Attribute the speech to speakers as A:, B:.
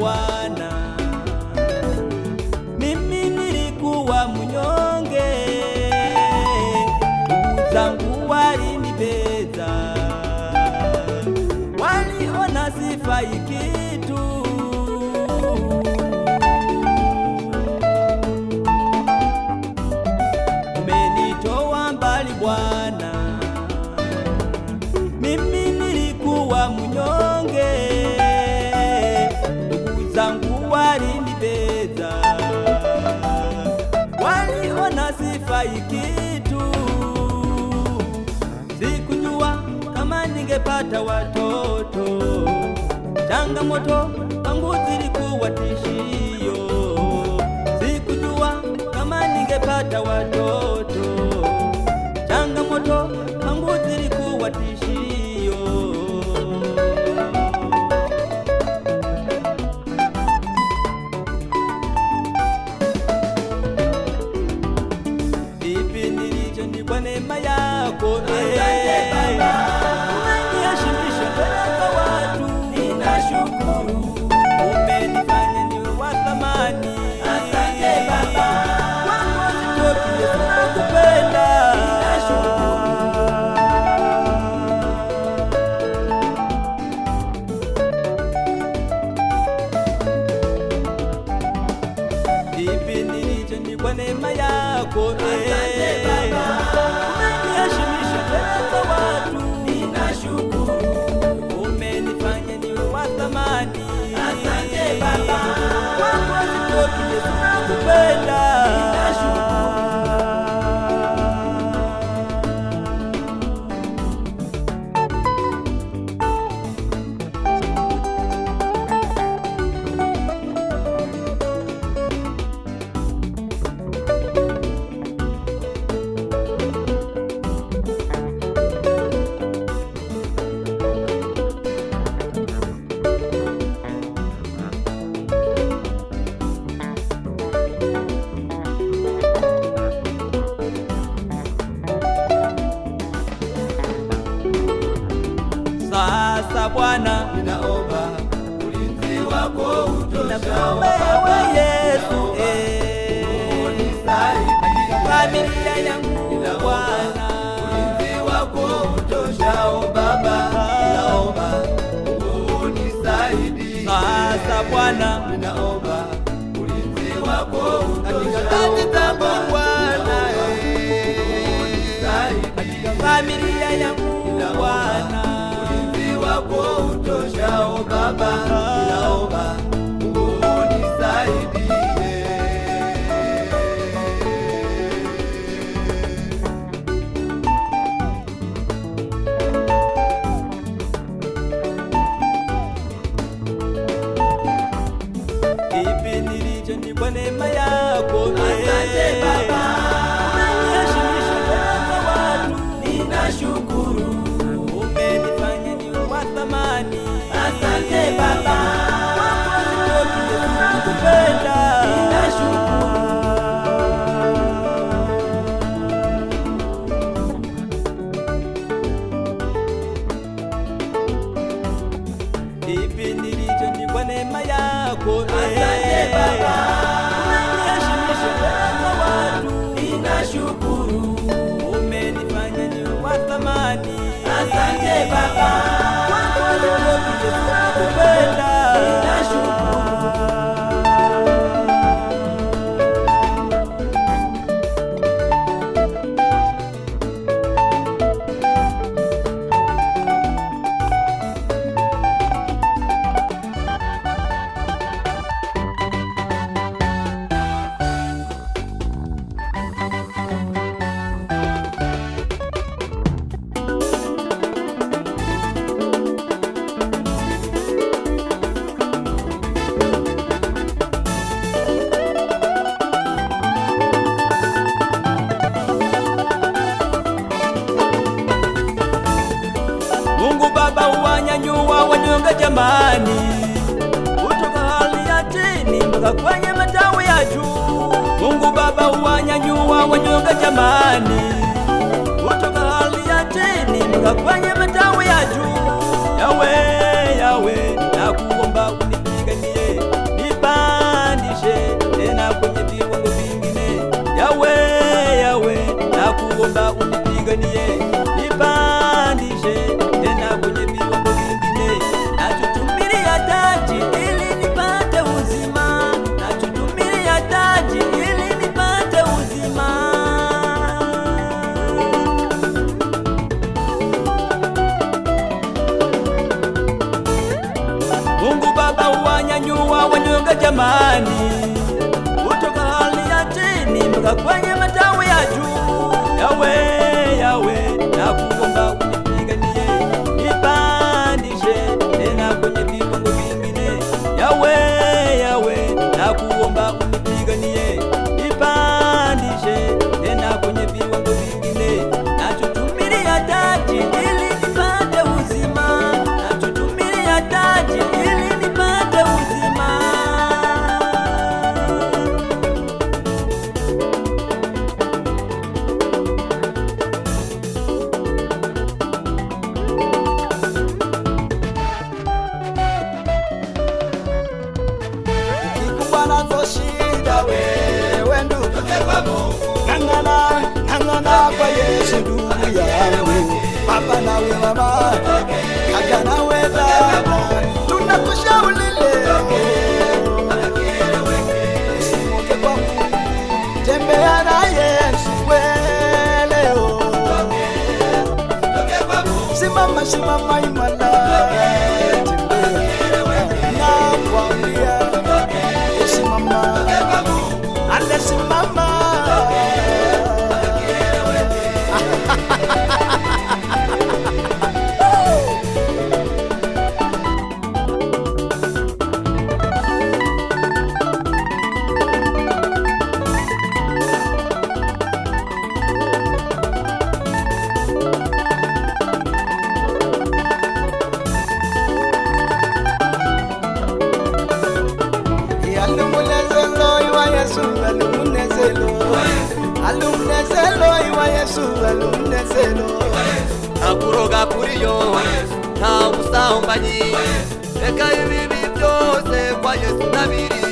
A: Bwana, mimi nilikuwa mnyonge, ndugu zangu walinibeza, waliona sifai kitu. Umenitoa mbali Bwana, mimi nilikuwa mnyonge, ndugu zangu walinibeza, waliona sifai kitu. Sikujua kama ningepata watoto, changamoto kwangu zilikuwa tishio. Sikujua kama ningepata watoto, changamoto kwangu zilikuwa tishio. Vipi nilicho ni kwa neema yako,
B: Asante Baba,
A: umeniheshimisha mbele za watu.
B: ninashukuru.
A: Umenifanya niwe wa thamani.
B: Asante Baba,
A: Kwako sitoki, Yesu nakupenda. Vipi nilicho ni kwa neema yako,
B: Asante Baba,
A: umeniheshimisha mbele za watu.
B: ninashukuru.
A: Umenifanya niwe wa thamani.
B: Asante Baba,
A: Kwako sitoki, Yesu nakupenda. Sasa Bwana,
B: ninaomba ulinzi wako utoshao
A: nakuomba
B: Baba,
A: Yesu,
B: unisaidie.
A: familia yangu Bwana,
B: Ulinzi wako utoshao Baba, ninaomba unisaidie.
A: sasa Bwana,
B: Ninaomba ulinzi wako
A: katika
B: utoshao
A: kazi zangu
B: Baba,
A: Bwana,
B: unisaidie.
A: familia yangu Bwana,
B: Ulinzi wako utoshao Baba, ninaomba unisaidie.
A: kipi nilicho ni kwa neema yako,
B: Asante Baba,
A: umeniheshimisha mbele za watu.
B: ninashukuru.
A: Umenifanya niwe wa thamani.
B: Asante Baba,
A: Kwako sitoki, Yesu nakupenda. Kipi nilicho ni kwa neema yako,
B: Asante Baba,
A: umeniheshimisha mbele za watu.
B: ninashukuru.
A: Umenifanya niwe wa thamani.
B: Asante Baba,
A: Kwako sitoki, Yesu nakupenda. Mungu Baba uwanyanyua wanyonge jamani, kutoka hali ya chini mpaka kwenye matawi ya juu. Mungu Baba uwanyanyua wanyonge jamani, kutoka hali ya chini mpaka kwenye matawi ya juu. Yawe, Yawe, nakuomba unipiganie Baba huwanyanyua wanyonge jamani, kutoka hali ya chini mpaka kwenye matawi ya juu. Yawe, Yawe, nakuomba unipiganie, nipandishe tena kwenye viwango vingine. Yawe, Yawe, nakuomba unipiganie, nipandishe tena kwenye viwango vingine. Nachotumilia taji ili nipate uzima, nachotumilia taji ili nipate uzima.
C: Kikubwa nazo shida wewe ndugu, ng'ang'ana kwa Yesu ndugu yangu, baba nawe mama, kaka nawe dada, tunakushauri leo usimuke kwa Mungu, tembea na Yesu leo, simama imara, nakwambia simama, anasimama.
D: Akuroga kuriyo nta busambanyi, reka ibibi byose kwa Yesu nabiri